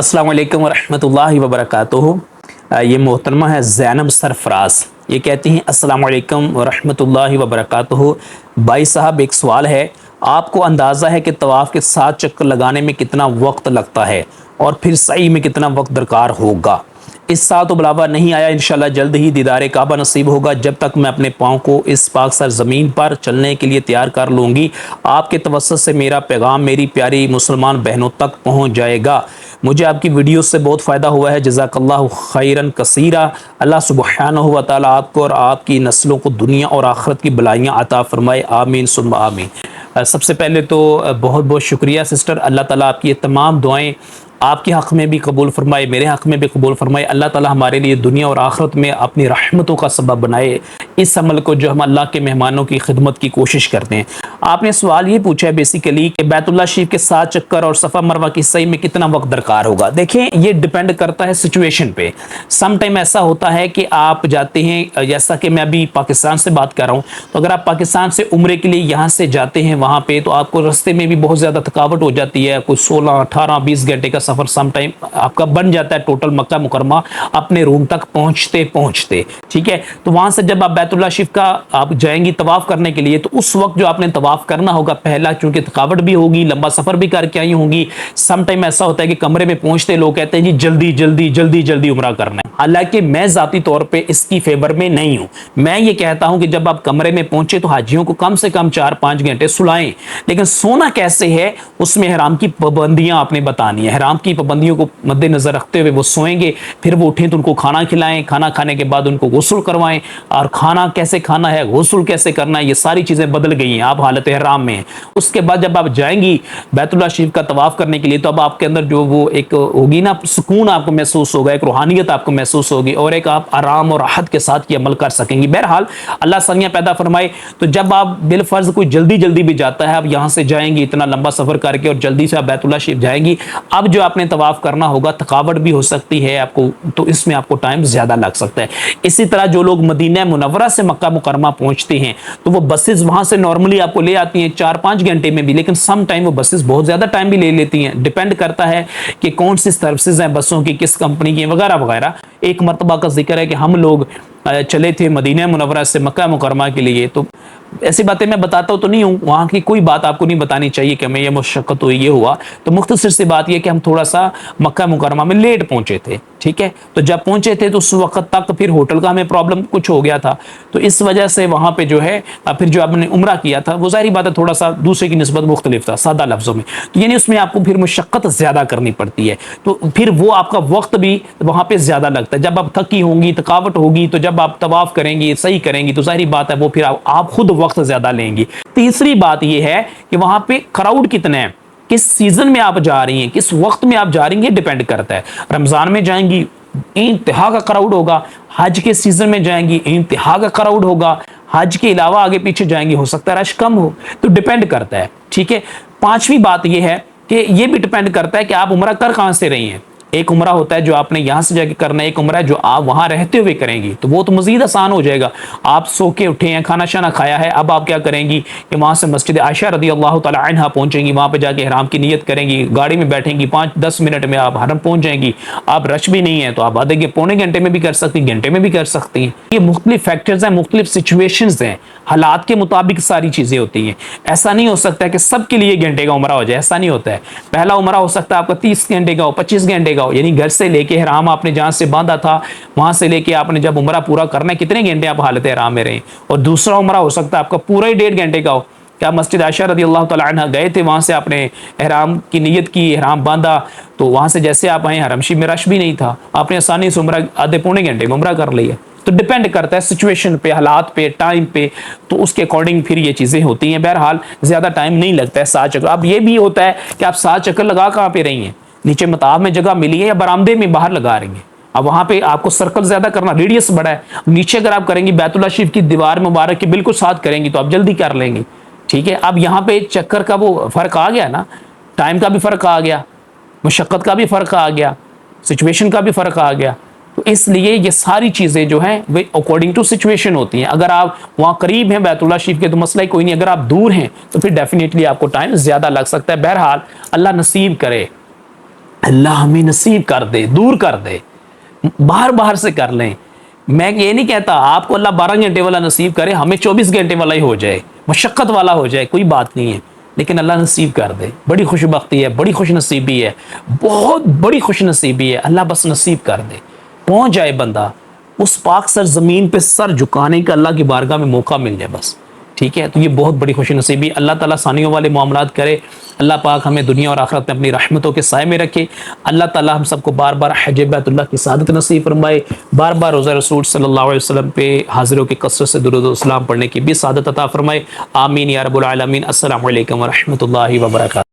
अस्सलाम वालेकुम रहमतुल्लाहि व बरकातुहू। ये मोहतरमा है ज़ैनब सरफराज। ये कहती हैं अस्सलाम वालेकुम व रहमतुल्लाहि व बरकातुहू। भाई साहब, एक सवाल है, आपको अंदाज़ा है कि तवाफ़ के 7 चक्कर लगाने में कितना वक्त लगता है और फिर सही में कितना वक्त दरकार होगा? इस साल तो बुलावा नहीं आया, इंशाल्लाह जल्द ही दीदारे काबा नसीब होगा। जब तक मैं अपने पाँव को इस पाक सर ज़मीन पर चलने के लिए तैयार कर लूँगी, आपके तवस्सुत से मेरा पैगाम मेरी प्यारी मुसलमान बहनों तक पहुँच जाएगा। मुझे आपकी वीडियो से बहुत फ़ायदा हुआ है, जज़ाकल्लाहु खैरन कसीरा। अल्लाह सुब्हानहु व तआला आपको और आपकी नस्लों को दुनिया और आखिरत की भलाइयाँ अता फरमाए, आमीन सुम्मा आमीन। सबसे पहले तो बहुत बहुत शुक्रिया सिस्टर। अल्लाह ताला आपकी ये तमाम दुआएं आपके हक़ में भी कबूल फरमाए, मेरे हक़ में भी कबूल फरमाए। अल्लाह ताला हमारे लिए दुनिया और आखिरत में अपनी रहमतों का सबब बनाए इस अमल को जो हम अल्लाह के मेहमानों की खिदमत की कोशिश करते हैं। आपने सवाल ये पूछा है बेसिकली कि बैतुल्लाह शरीफ के 7 चक्कर और सफ़ा मरवा की सही में कितना वक्त दरकार होगा। देखें, ये डिपेंड करता है सिचुएशन पे। सम टाइम ऐसा होता है कि आप जाते हैं, जैसा कि मैं अभी पाकिस्तान से बात कर रहा हूँ, तो अगर आप पाकिस्तान से उम्रे के लिए यहाँ से जाते हैं वहाँ पे, तो आपको रास्ते में भी बहुत ज़्यादा थकावट हो जाती है। कोई 16, 18, 20 घंटे का सफ़र सम टाइम आपका बन जाता है टोटल मक्का मुकरमा अपने रूम तक पहुँचते पहुँचते। ठीक है, तो वहाँ से जब आप बैतुल्लाह शरीफ का आप जाएंगी तवाफ़ करने के लिए, तो उस वक्त जो आपने तवाफ़ करना होगा, पहला चूंकि थकावट भी होगी, लंबा सफ़र भी करके आई होंगी। सम टाइम ऐसा होता है कि कमरे में पहुँचते लोग कहते हैं जी जल्दी जल्दी जल्दी जल्दी उम्रा करना है। हालांकि मैं ज़ाती तौर पे इसकी फेवर में नहीं हूँ। मैं ये कहता हूँ कि जब आप कमरे में पहुँचे तो हाजियों को कम से कम 4-5 घंटे सुलाएं। लेकिन सोना कैसे है, उसमें हराम की पाबंदियाँ आपने बतानी है। हराम की पाबंदियों को मद्देनजर रखते हुए वो सोएंगे, फिर वो उठें तो उनको खाना खिलाएं, खाना खाने के बाद उनको गुस्ल करवाएं। और खाना कैसे खाना है, गुस्ल कैसे करना है, ये सारी चीज़ें बदल गई हैं, आप हालत हराम में हैं। उसके बाद जब आप जाएंगी बैतुल्लाह शरीफ का तवाफ़ करने के लिए, तो अब आपके अंदर जो वो एक होगी ना, सुकून आपको महसूस होगा, एक रूहानियत आपको महसूस होगी और एक आप आराम और राहत के साथ ये अमल कर सकेंगी। बहरहाल अल्लाह सनिया पैदा फरमाए। तो जब आप बिलफर्ज कोई जल्दी जल्दी भी जाता है, आप यहाँ से जाएंगी इतना लंबा सफ़र करके और जल्दी से आप बैतुल्लाह शरीफ जाएंगी, अब जो आपने तवाफ़ करना होगा, थकावट भी हो सकती है आपको, तो इसमें आपको टाइम ज़्यादा लग सकता है। इसी तरह जो लोग मदीना मुनव्वरा से मक्का मुकरमा पहुँचते हैं, तो वो बसेस वहाँ से नॉर्मली आपको ले आती हैं 4-5 घंटे में भी, लेकिन सम टाइम वो बसेस बहुत ज़्यादा टाइम भी ले लेती हैं। डिपेंड करता है कि कौन सी सर्विसेज हैं बसों की, किस कंपनी की वगैरह वगैरह। एक मरतबा का जिक्र है कि हम लोग चले थे मदीना मुनव्वरा से मक्का मुकरमा के लिए, तो ऐसी बातें मैं बताता हूँ तो नहीं हूँ, वहाँ की कोई बात आपको नहीं बतानी चाहिए कि हमें ये मुशक्क़त हुई, ये हुआ। तो मुख्तसर सी बात ये कि हम थोड़ा सा मक्का मुकरमा में लेट पहुँचे थे। ठीक है, तो जब पहुँचे थे तो उस वक्त तक फिर होटल का हमें प्रॉब्लम कुछ हो गया था, तो इस वजह से वहाँ पे जो है फिर जो आपने उम्रा किया था वो ज़ाहिर बात है थोड़ा सा दूसरे की निस्बत मुख्तलिफ था, सादा लफ्ज़ों में। तो यानी उसमें आपको फिर मुशक्क़त ज़्यादा करनी पड़ती है, तो फिर वो आपका वक्त भी वहाँ पर ज़्यादा लगता है। जब आप थकी होंगी, थकावट होगी, तो जब आप तवाफ़ करेंगी, सही करेंगी, तो ज़ाहिर बात है वो फिर आप खुद वक्त ज़्यादा लेंगी। तीसरी बात यह है कि वहाँ पे क्राउड कितना है, किस सीजन में आप जा रही हैं, किस वक्त में आप जा रही हैं, डिपेंड करता है। रमज़ान में जाएंगी इंतहा का क्राउड होगा, हज के सीजन में जाएंगी इंतहा का क्राउड होगा, हज के अलावा आगे पीछे जाएंगी हो सकता है रश कम हो, तो डिपेंड करता है। ठीक है, पांचवी बात यह है कि यह भी डिपेंड करता है कि आप उम्रा कर कहां से रही हैं। एक उम्रा होता है जो आपने यहाँ से जाके करना है, एक उम्रा है जो आप वहाँ रहते हुए करेंगी, तो वो तो मज़ीद आसान हो जाएगा। आप सो के उठे हैं, खाना शाना खाया है, अब आप क्या करेंगी कि वहाँ से मस्जिद आयशा रदी अल्लाह तआला अन्हा पहुँचेंगी, वहाँ पे जाके हराम की नियत करेंगी, गाड़ी में बैठेंगी, 5-10 मिनट में आप हरम पहुँच जाएंगी। आप रश भी नहीं है तो आप आधे पौने घंटे में भी कर सकती, घंटे में भी कर सकती हैं। ये मुख्तलिफ फैक्टर्स हैं, मुख्तलिफ सिचुएशंस हैं, हालात के मुताबिक सारी चीज़ें होती हैं। ऐसा नहीं हो सकता है कि सबके लिए घंटे का उम्रा हो जाए, ऐसा नहीं होता है। पहला उम्रा हो सकता है आपका 30 घंटे का हो, 25 घंटे का हो, यानी घर से लेके हराम आपने जहां से बांधा था वहां से लेके आपने जब उम्रा पूरा करना है, कितने घंटे आप हालत हराम में रहे। और दूसरा उम्रा हो सकता है आपका पूरा ही 1.5 घंटे का हो, क्या मस्जिद आयशा रदी अल्लाह तआला अन्हा गए थे, वहां से आपने हराम की नियत की, हराम बांधा, तो वहां से जैसे आप आए हरमशी में रश भी नहीं था, आपने आसानी से उम्रा आधे पौने घंटे में उम्रा कर लिया। तो डिपेंड करता है सिचुएशन पे, हालात पे, टाइम पे, तो उसके अकॉर्डिंग फिर ये चीज़ें होती हैं। बहरहाल ज़्यादा टाइम नहीं लगता है 7 चक्कर। अब ये भी होता है कि आप 7 चक्कर लगा कहाँ पे रही हैं, नीचे मताब में जगह मिली है या बरामदे में बाहर लगा रही हैं। अब वहाँ पे आपको सर्कल ज़्यादा करना, रेडियस बड़ा है। नीचे अगर आप करेंगी बैतुल्लाह शरीफ की दीवार मुबारक के बिल्कुल साथ करेंगी तो आप जल्दी कर लेंगी। ठीक है, अब यहाँ पे चक्कर का वो फ़र्क आ गया ना, टाइम का भी फ़र्क आ गया, मुशक्क़त का भी फ़र्क आ गया, सिचुएशन का भी फ़र्क आ गया। तो इसलिए ये सारी चीज़ें जो हैं वे अकॉर्डिंग टू सिचुएशन होती हैं। अगर आप वहाँ करीब हैं बैतुल्लाह शरीफ के तो मसला ही कोई नहीं, अगर आप दूर हैं तो फिर डेफिनेटली आपको टाइम ज़्यादा लग सकता है। बहरहाल अल्लाह नसीब करे अल्लाह हमें नसीब कर दे, दूर कर दे, बाहर बाहर से कर लें। मैं ये नहीं कहता आपको अल्लाह 12 घंटे वाला नसीब करे, हमें 24 घंटे वाला ही हो जाए, मशक्क़त वाला हो जाए, कोई बात नहीं है, लेकिन अल्लाह नसीब कर दे। बड़ी खुशबख्ती है, बड़ी खुश नसीबी है, बहुत बड़ी खुश नसीबी है। अल्लाह बस नसीब कर दे, पहुंच जाए बंदा उस पाक सर ज़मीन पे सर झुकाने का, अल्लाह की बारगाह में मौका मिल जाए बस। ठीक है, तो ये बहुत बड़ी खुशी नसीबी। अल्लाह ताला सानियों वाले मामलात करे। अल्लाह पाक हमें दुनिया और आखिरत में अपनी रहमतों के साए में रखे। अल्लाह ताला हम सबको बार बार हज बैतुल्लाह की सादत नसीब फरमाए, बार बार रोज़ा रसूल सल्लल्लाहु अलैहि वसल्लम पे हाजिरों की कसरत से दुरूद व सलाम पढ़ने की भी सादत अता फरमाए। आमीन या रब्बुल आलमीन। अस्सलामु अलैकुम व रहमतुल्लाहि व बरकातहू।